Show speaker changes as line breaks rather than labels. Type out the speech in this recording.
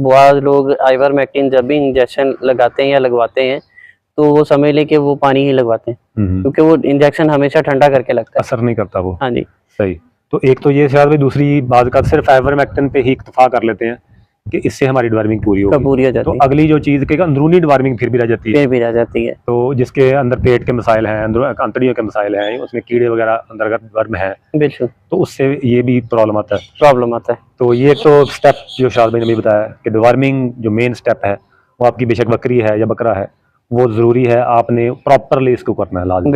बहुत लोग आइवरमेक्टिन जब भी इंजेक्शन लगाते हैं या लगवाते हैं तो वो समझ लें कि वो पानी ही लगवाते हैं, क्योंकि वो इंजेक्शन हमेशा ठंडा करके लगता है,
असर नहीं करता वो।
हाँ जी
सही। तो एक तो ये शायद भाई, दूसरी बात का सिर्फ आइवरमेक्टिन पे ही इक्तफा कर लेते हैं कि इससे हमारी डिवर्मिंग पूरी
पूरी हो
होगी।
जाती
तो
है,
अगली जो चीज़ के अंदरूनी डिवर्मिंग फिर भी रह जाती है,
फिर भी रह जाती है।
तो जिसके अंदर पेट के मसाइल हैं, अंदर आंतड़ियों के मसाइल हैं, उसमें कीड़े वगैरह अंदर वर्म है,
बिल्कुल
तो उससे ये भी प्रॉब्लम आता है।
प्रॉब्लम आता है।
तो ये तो स्टेप जो शाद भाई ने भी बताया कि डिवर्मिंग जो मेन स्टेप है वो आपकी बेशक बकरी है या बकरा है, वो ज़रूरी है, आपने प्रॉपरली इसको करना है लाजमी।